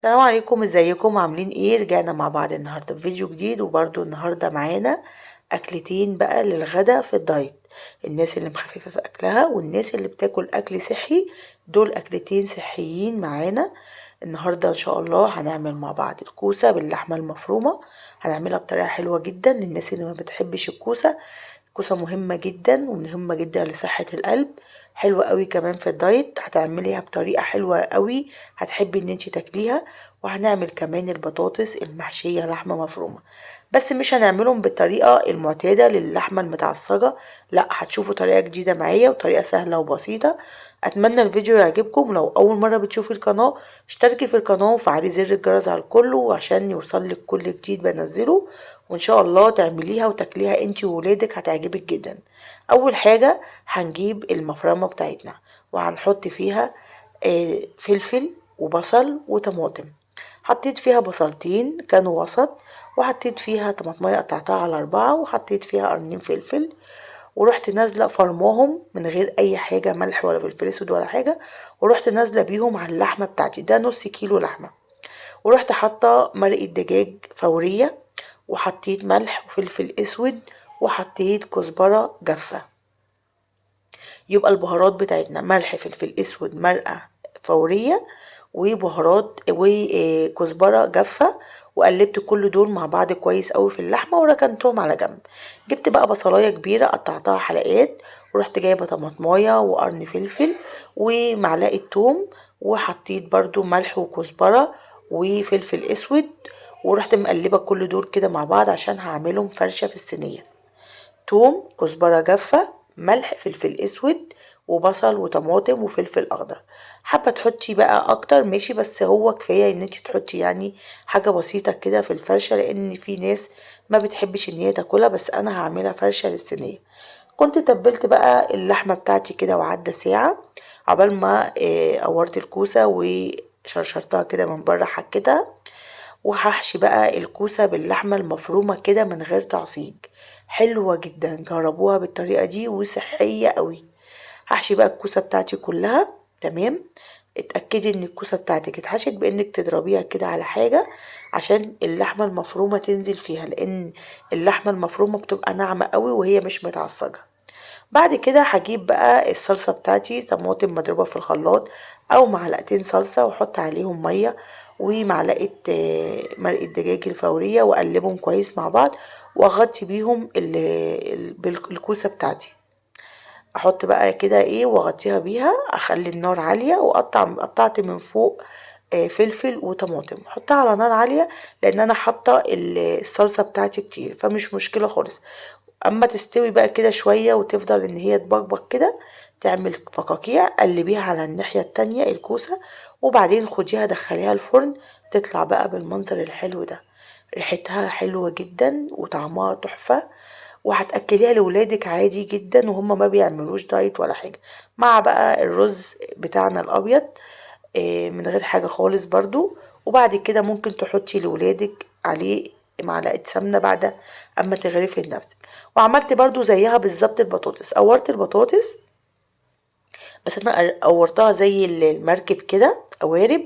السلام عليكم، ازيكم عاملين ايه؟ رجعنا مع بعض النهارده بفيديو جديد، وبرده النهارده معانا اكلتين بقى للغدا في الدايت. الناس اللي مخففه في اكلها والناس اللي بتاكل اكل صحي، دول اكلتين صحيين معانا. النهارده ان شاء الله هنعمل مع بعض الكوسه باللحمه المفرومه. هنعملها بطريقه حلوه جدا للناس اللي ما بتحبش الكوسه. الكوسه مهمه جدا ومهمه جدا لصحه القلب. حلوه قوي كمان في الدايت، هتعمليها بطريقه حلوه قوي، هتحبي ان انت تاكليها. وهنعمل كمان البطاطس المحشيه لحمه مفرومه، بس مش هنعملهم بالطريقه المعتاده للحمه المتعصجه. لا، هتشوفوا طريقه جديده معايا وطريقه سهله وبسيطه. اتمنى الفيديو يعجبكم. لو اول مره بتشوفي القناه، اشتركي في القناه وفعلي زر الجرس على الكل عشان يوصلك كل جديد بنزله. وان شاء الله تعمليها وتاكليها انتي وولادك، هتعجبك جدا. اول حاجه هنجيب المفرمه بتاعتنا وهنحط فيها فلفل وبصل وطماطم. حطيت فيها بصلتين كانوا وسط، وحطيت فيها طماطمية قطعتها على 4، وحطيت فيها قرنين فلفل. ورحت نازلة فرماهم من غير أي حاجة، ملح ولا فلفل أسود ولا حاجة. ورحت نازلة بيهم على اللحمة بتاعتي، ده نص كيلو لحمة. ورحت حاطة مرقة دجاج فورية، وحطيت ملح وفلفل أسود، وحطيت كزبرة جافة. يبقى البهارات بتاعتنا ملح فلفل اسود مرقة فورية وبهارات وكزبرة جافة. وقلبت كل دول مع بعض كويس قوي في اللحمة وركنتهم على جنب. جبت بقى بصلاية كبيرة قطعتها حلقات، ورحت جايبة طماطماية وقرن فلفل ومعلقة توم، وحطيت برضو ملح وكزبرة وفلفل اسود. ورحت مقلبة كل دول كده مع بعض عشان هعملهم فرشة في الصينية. توم، كزبرة جافة، ملح، فلفل اسود، وبصل وطماطم وفلفل اخضر. حابه تحطي بقى اكتر ماشي، بس هو كفايه ان انت تحطي يعني حاجه بسيطه كده في الفرشه، لان في ناس ما بتحبش ان هي تاكلها، بس انا هعملها فرشه للصينيه. كنت تبلت بقى اللحمه بتاعتي كده وعدى ساعه عقبال ما قورت الكوسه وشرشرتها كده من بره، حكتها. وهحشي بقى الكوسة باللحمة المفرومة كده من غير تعصيج. حلوة جدا، جربوها بالطريقة دي وصحية قوي. هحشي بقى الكوسة بتاعتي كلها. تمام. اتأكدي ان الكوسة بتاعتك اتحشت بانك تضربيها كده على حاجة عشان اللحمة المفرومة تنزل فيها، لان اللحمة المفرومة بتبقى ناعمة قوي وهي مش متعصجة. بعد كده هجيب بقى الصلصة بتاعتي، طماطم مضروبة في الخلاط او معلقتين صلصة، واحط عليهم مية ومعلقة مرقة دجاج الفورية، واقلبهم كويس مع بعض. واغطي بيهم الكوسة بتاعتي. احط بقى كده ايه واغطيها بيها، اخلي النار عالية، قطعت من فوق فلفل وطماطم، احطها على نار عالية لان انا حاطة الصلصة بتاعتي كتير، فمش مشكلة خالص. اما تستوي بقى كده شوية وتفضل ان هي تبقبق كده، تعمل فقاقيع، قلبيها على الناحية التانية الكوسة، وبعدين خديها دخليها الفرن. تطلع بقى بالمنظر الحلو ده، ريحتها حلوة جدا وطعمها تحفة. وهتأكليها لولادك عادي جدا وهم ما بيعملوش دايت ولا حاجة، مع بقى الرز بتاعنا الأبيض من غير حاجة خالص برضو. وبعد كده ممكن تحطي لولادك عليه معلقة سمنة بعد اما تغرفي لنفسك. وعملت برضو زيها بالظبط البطاطس، قورت البطاطس، بس انا قورتها زي المركب كده قوارب.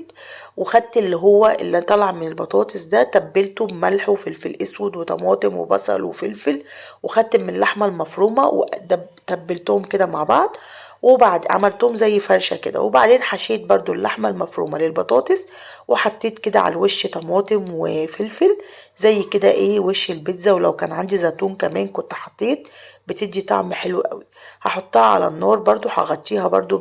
وخدت اللي هو اللي طلع من البطاطس ده، تبلته بملح وفلفل اسود وطماطم وبصل وفلفل. وخدت من اللحمه المفرومه وتبلتهم كده مع بعض، وبعد عملتهم زي فرشه كده. وبعدين حشيت برضو اللحمه المفرومه للبطاطس، وحطيت كده على الوش طماطم وفلفل زي كده ايه وش البيتزا. ولو كان عندي زيتون كمان كنت حطيت، بتدي طعم حلو قوي. هحطها على النار برضو، هغطيها برضو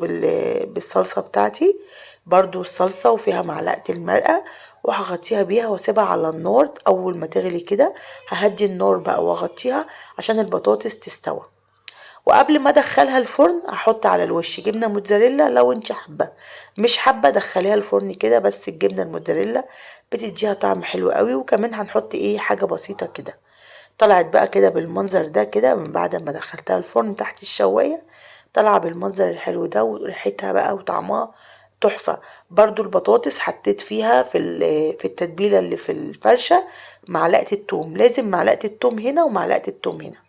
بالصلصة بتاعتي، برضو الصلصة وفيها معلقة المرقة. وهغطيها بيها واسيبها على النار اول ما تغلي كده. ههدي النار بقى واغطيها عشان البطاطس تستوى. وقبل ما ادخلها الفرن هحط على الوش جبنه موتزاريلا لو انت حابه. مش حابه دخليها الفرن كده، بس الجبنه الموتزاريلا بتديها طعم حلو قوي. وكمان هنحط ايه حاجه بسيطه كده. طلعت بقى كده بالمنظر ده كده من بعد ما دخلتها الفرن تحت الشوايه. طلع بالمنظر الحلو ده، وريحتها بقى وطعمها تحفه. برضو البطاطس حطيت فيها في التتبيله اللي في الفرشه معلقه التوم، لازم معلقه التوم هنا ومعلقه التوم هنا.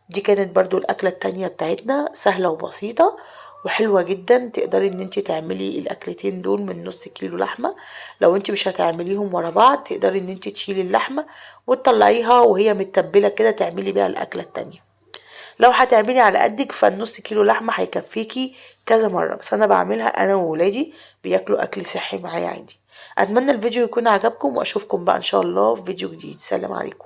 دي كانت برضو الأكلة التانية بتاعتنا، سهلة وبسيطة وحلوة جدا. تقدري ان انت تعملي الاكلتين دول من نص كيلو لحمة. لو انت مش هتعمليهم ورا بعض تقدري ان انت تشيلي اللحمة وتطلعيها وهي متبلة كده تعملي بيها الاكلة التانية. لو هتعملي على قدك فالنص كيلو لحمة هيكفيكي كذا مرة، بس انا بعملها انا وولادي بياكلوا اكل صحي معايا عادي. اتمنى الفيديو يكون عجبكم واشوفكم بقى ان شاء الله في فيديو جديد. سلام عليكم.